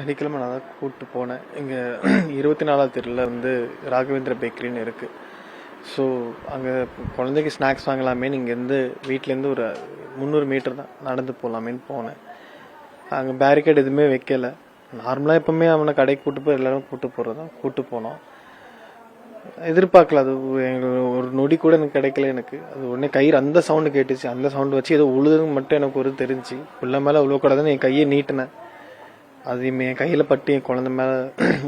சனிக்கிழமை நான் தான் கூப்பிட்டு போனேன். இங்கே 24வது தெருவில் வந்து ராகவேந்திர பேக்கரின்னு இருக்குது. ஸோ அங்கே குழந்தைக்கு ஸ்நாக்ஸ் வாங்கலாமேன்னு இங்கேருந்து வீட்டிலேருந்து ஒரு 300 மீட்டர் தான் நடந்து போகலாமேன்னு போனேன். அங்கே பேரிகேட் எதுவுமே வைக்கலை. நார்மலாக எப்போவுமே அவனை கடைக்கு கூப்பிட்டு போய் எல்லோரும் கூப்பிட்டு போனோம். எதிர்பார்க்கல. அது எங்களுக்கு ஒரு நொடி கூட எனக்கு கிடைக்கல. எனக்கு அது உடனே கயிறு அந்த சவுண்டு கேட்டுச்சு. அந்த சவுண்டு வச்சு ஏதோ உழுதுன்னு மட்டும் எனக்கு ஒரு தெரிஞ்சு புள்ள மேலே உழுவக்கூடாதுன்னு என் கையை நீட்டினேன். அது என் கையில் பட்டு என் குழந்தை மேலே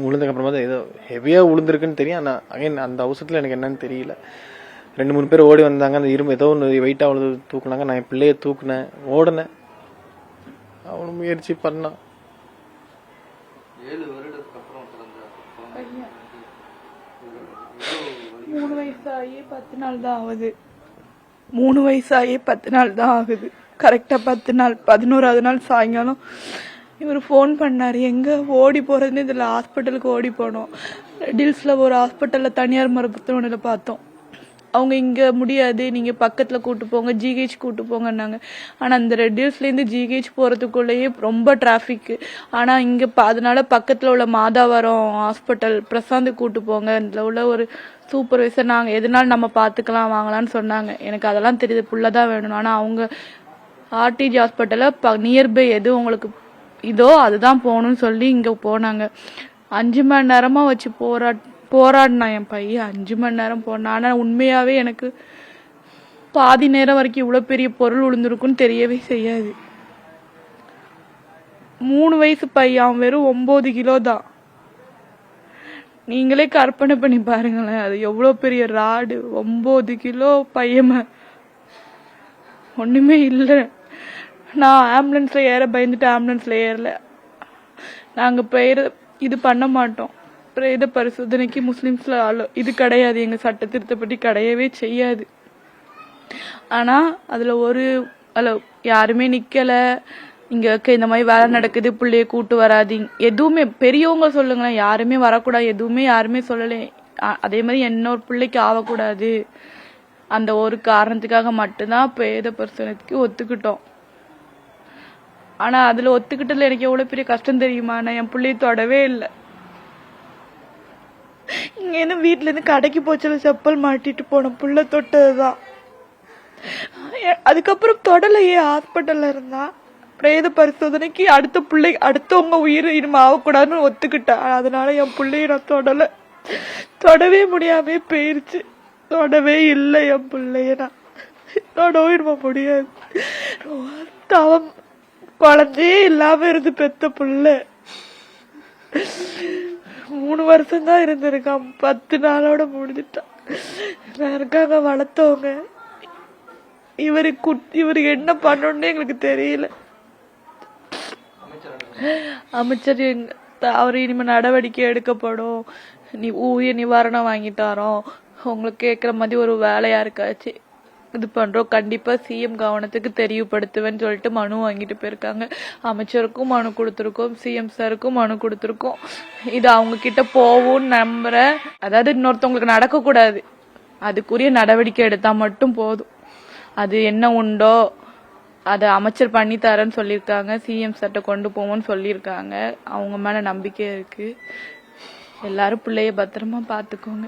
உளுந்ததுக்கப்புறமா தான் ஏதோ ஹெவியாக உளுந்துருக்குன்னு தெரியும். ஆனால் அகைன் அந்த அவசரத்தில் எனக்கு என்னன்னு தெரியல. 2-3 பேர் ஓடி வந்தாங்க. அந்த இரும்பு ஏதோ ஒன்று வெயிட்டாக அவ்வளோ தூக்குனாங்க. நான் என் பிள்ளைய தூக்குனேன், ஓடினேன். அவனு முயற்சி பண்ணான். 7 வருடத்துக்கு அப்புறம் பிறந்த 3 வயசாகி 10 நாள் தான் ஆகுது. 3 வயசாகி 10 நாள் தான் ஆகுது. கரெக்டாக 10 நாள் 11வது நாள் சாயங்காலம் இவர் ஃபோன் பண்ணார். எங்கே ஓடி போகிறதுன்னு இதில் ஹாஸ்பிட்டலுக்கு ஓடி போனோம். ரெட்டில்ஸில் ஒரு ஹாஸ்பிட்டலில் தனியார் மருத்துவமனையில் பார்த்தோம். அவங்க இங்கே முடியாது, நீங்கள் பக்கத்தில் கூட்டு போங்க, ஜிஹெச் கூட்டு போங்கன்னாங்க. ஆனால் அந்த ரெட்டில்ஸ்லேருந்து ஜிஹெச் போகிறதுக்குள்ளேயே ரொம்ப டிராஃபிக்கு. ஆனால் இங்கே அதனால பக்கத்தில் உள்ள மாதாவரம் ஹாஸ்பிட்டல் பிரசாந்த் கூட்டு போங்க, அதில் உள்ள ஒரு சூப்பர்வைசர் நாங்கள் எதுனாலும் நம்ம பார்த்துக்கலாம் வாங்கலான்னு சொன்னாங்க. எனக்கு அதெல்லாம் தெரியுது, புள்ள தான் வேணும். ஆனால் அவங்க ஆர்டிஜி ஹாஸ்பிட்டலில் நியர்பை எது உங்களுக்கு இதோ அதுதான் போகணும்னு சொல்லி இங்கே போனாங்க. 5 மணி நேரமாக வச்சு போராடினான் என் பையன். 5 மணி நேரம் போனான். ஆனால் உண்மையாகவே எனக்கு பாதி நேரம் வரைக்கும் இவ்வளோ பெரிய பொருள் விழுந்திருக்குன்னு தெரியவே செய்யாது. 3 வயசு பையன், அவன் வெறும் 9 கிலோ தான். நீங்களே கற்பனை பண்ணி பாருங்களேன், அது எவ்வளோ பெரிய ராடு. 9 கிலோ பையன், ஒன்றுமே இல்லை. நான் ஆம்புலன்ஸில் ஏற பயந்துட்டு ஆம்புலன்ஸில் ஏறல. நாங்கள் இது பண்ண மாட்டோம். பிரேத பரிசோதனைக்கு முஸ்லிம்ஸில் இது கிடையாது, எங்கள் சட்ட திருத்தப்படி கிடையவே செய்யாது. ஆனால் அதில் யாருமே நிற்கலை. இங்கே இந்த மாதிரி வேலை நடக்குது, பிள்ளைய கூட்டு வராதிங்க, எதுவுமே பெரியவங்க சொல்லுங்களேன், யாருமே வரக்கூடாது, எதுவுமே யாருமே சொல்லலை. அதே மாதிரி இன்னொரு பிள்ளைக்கு ஆகக்கூடாது, அந்த ஒரு காரணத்துக்காக மட்டும்தான் பிரேத பரிசோதனைக்கு ஒத்துக்கிட்டோம். ஆனால் அதில் ஒத்துக்கிட்டதில் எனக்கு எவ்வளோ பெரிய கஷ்டம் தெரியுமா? நான் என் பிள்ளைய தொடவே இல்லை. இங்கேருந்து வீட்டிலேருந்து கடைக்கு போச்சல செப்பல் மாட்டிட்டு போன புள்ள தொட்டது தான். அதுக்கப்புறம் தொடலையே. ஹாஸ்பிட்டலில் இருந்தா பிரேத பரிசோதனைக்கு அடுத்தவங்க உயிர் இனிமே ஆகக்கூடாதுன்னு ஒத்துக்கிட்டேன். அதனால என் பிள்ளைய நான் தொடவே முடியாமே போயிருச்சு. தொடவே இல்லை என் பிள்ளைய. நான் தொடவும் இருக்க முடியாது. அவன் குழந்தையே இல்லாம இருந்து பெத்த புள்ள 3 வருஷம் தான் இருந்திருக்கான். 10 நாளோட முடிஞ்சிட்டான். இருக்காங்க வளர்த்தவங்க. இவருக்கு என்ன பண்ணணும்னு எங்களுக்கு தெரியல. அமைச்சர் அவர் இனிமே நடவடிக்கை எடுக்கப்படும், உயிர் நிவாரணம் வாங்கிட்டாரோம், உங்களுக்கு கேட்குற மாதிரி ஒரு வேலையா இருக்காச்சு இது பண்றோம், கண்டிப்பா சிஎம் கவனத்துக்கு தெரியப்படுத்துவேன்னு சொல்லிட்டு மனு வாங்கிட்டு போயிருக்காங்க. அமைச்சருக்கும் மனு கொடுத்துருக்கோம், சிஎம் சாருக்கும் மனு கொடுத்துருக்கோம். இது அவங்க கிட்ட போகும்னு நம்புறேன். அதாவது இன்னொருத்தவங்களுக்கு நடக்கக்கூடாது, அதுக்குரிய நடவடிக்கை எடுத்தா மட்டும் போதும். அது என்ன உண்டோ அதை அமைச்சர் பண்ணி தரேன்னு சொல்லியிருக்காங்க. சிஎம் சார்ட்ட கொண்டு போவோம்னு சொல்லியிருக்காங்க. அவங்க மேல நம்பிக்கை இருக்கு. எல்லாரும் பிள்ளைய பத்திரமா பாத்துக்கோங்க.